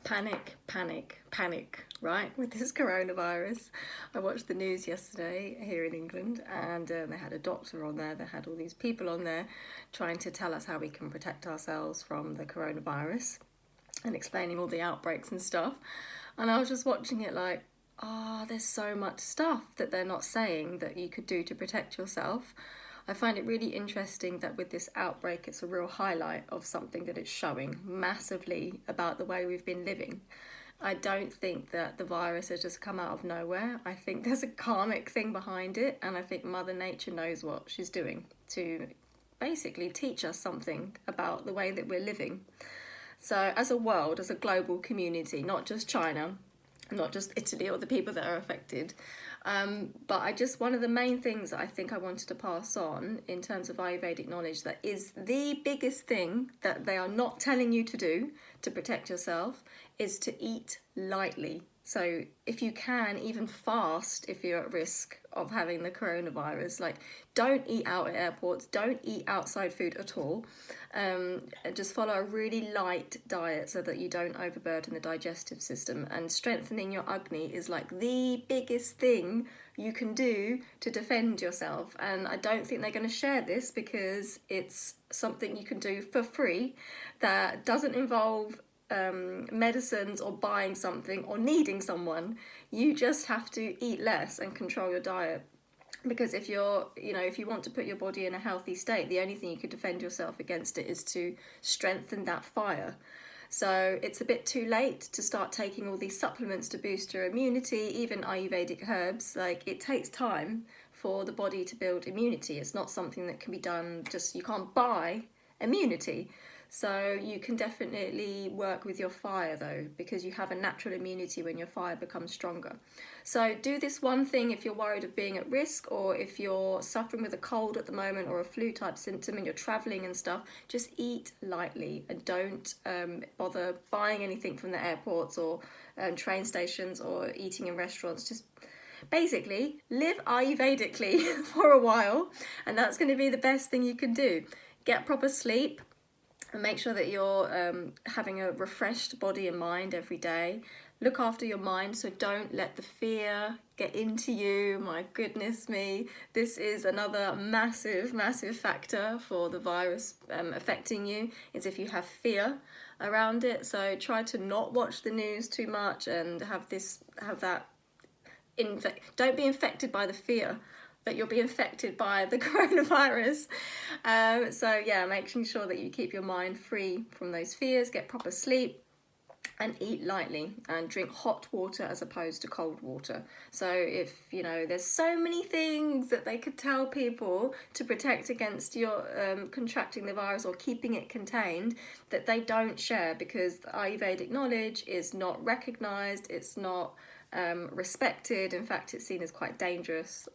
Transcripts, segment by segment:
Panic, panic, panic, right? With this coronavirus. I watched the news yesterday here in England, and they had a doctor on there. They had all these people on there trying to tell us how we can protect ourselves from the coronavirus and explaining all the outbreaks and stuff. And I was just watching it like, there's so much stuff that they're not saying that you could do to protect yourself. I find it really interesting that with this outbreak, it's a real highlight of something that it's showing massively about the way we've been living. I don't think that the virus has just come out of nowhere. I think there's a karmic thing behind it, and I think Mother Nature knows what she's doing to basically teach us something about the way that we're living. So as a world, as a global community, not just China, not just Italy or the people that are affected, but one of the main things that I think I wanted to pass on in terms of Ayurvedic knowledge that is the biggest thing that they are not telling you to do to protect yourself is to eat lightly. So if you can, even fast if you're at risk of having the coronavirus. Like, don't eat out at airports, don't eat outside food at all. Just follow a really light diet so that you don't overburden the digestive system. And strengthening your Agni is like the biggest thing you can do to defend yourself. And I don't think they're going to share this because it's something you can do for free that doesn't involve medicines or buying something or needing someone. You just have to eat less and control your diet, because if you want to put your body in a healthy state, the only thing you could defend yourself against it is to strengthen that fire. So it's a bit too late to start taking all these supplements to boost your immunity, even Ayurvedic herbs. Like, it takes time for the body to build immunity. It's not something that can be done you can't buy immunity. So you can definitely work with your fire though, because you have a natural immunity when your fire becomes stronger. So do this one thing if you're worried of being at risk, or if you're suffering with a cold at the moment or a flu type symptom and you're traveling and stuff. Just eat lightly and don't bother buying anything from the airports or train stations or eating in restaurants. Just basically live Ayurvedically for a while, and that's going to be the best thing you can do. Get proper sleep. And make sure that you're having a refreshed body and mind every day. Look after your mind, so don't let the fear get into you. My goodness me, this is another massive, massive factor for the virus affecting you, is if you have fear around it. So try to not watch the news too much and don't be infected by the fear that you'll be infected by the coronavirus. So yeah, making sure that you keep your mind free from those fears, get proper sleep, and eat lightly, and drink hot water as opposed to cold water. So if there's so many things that they could tell people to protect against your contracting the virus or keeping it contained, that they don't share, because the Ayurvedic knowledge is not recognized, it's not respected. In fact, it's seen as quite dangerous,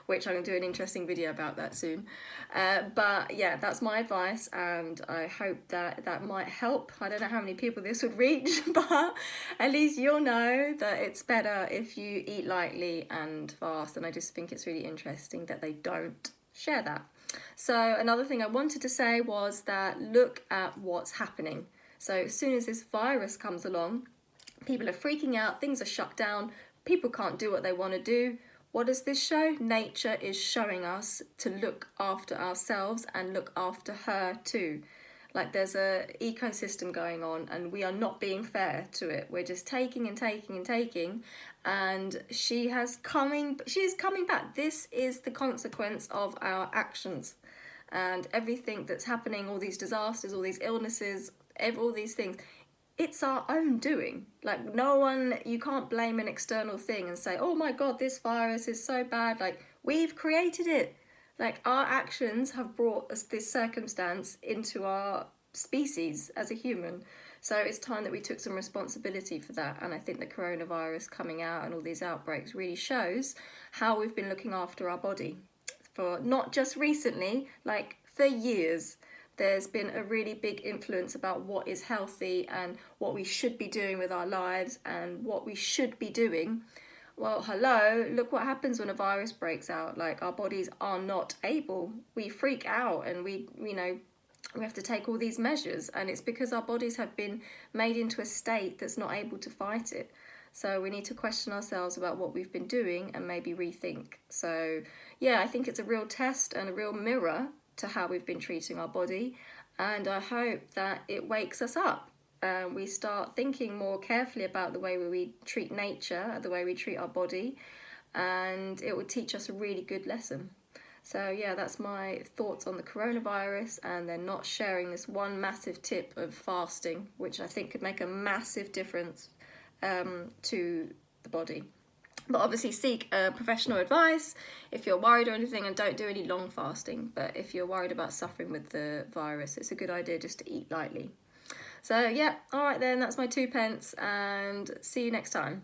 which I'm going to do an interesting video about that soon. But yeah, that's my advice, and I hope that might help. I don't know how many people this would reach, but at least you'll know that it's better if you eat lightly and fast. And I just think it's really interesting that they don't share that. So another thing I wanted to say was that look at what's happening. So as soon as this virus comes along, people are freaking out, things are shut down, people can't do what they want to do. What does this show? Nature is showing us to look after ourselves and look after her too. Like, there's a ecosystem going on, and we are not being fair to it. We're just taking and taking and taking, and she's coming back. This is the consequence of our actions, and everything that's happening, all these disasters, all these illnesses, all these things. It's our own doing. Like, you can't blame an external thing and say, oh my God, this virus is so bad. Like, we've created it. Like, our actions have brought us this circumstance into our species as a human. So it's time that we took some responsibility for that. And I think the coronavirus coming out and all these outbreaks really shows how we've been looking after our body for not just recently, like for years. There's been a really big influence about what is healthy and what we should be doing with our lives and what we should be doing. Well, hello, look what happens when a virus breaks out. Like, our bodies are not able. We freak out and we we have to take all these measures, and it's because our bodies have been made into a state that's not able to fight it. So we need to question ourselves about what we've been doing and maybe rethink. So yeah, I think it's a real test and a real mirror to how we've been treating our body, and I hope that it wakes us up. We start thinking more carefully about the way we treat nature, the way we treat our body, and it would teach us a really good lesson. So yeah, that's my thoughts on the coronavirus, and then not sharing this one massive tip of fasting, which I think could make a massive difference to the body. But obviously seek professional advice if you're worried or anything, and don't do any long fasting. But if you're worried about suffering with the virus, it's a good idea just to eat lightly. So yeah, all right then, that's my 2 pence, and see you next time.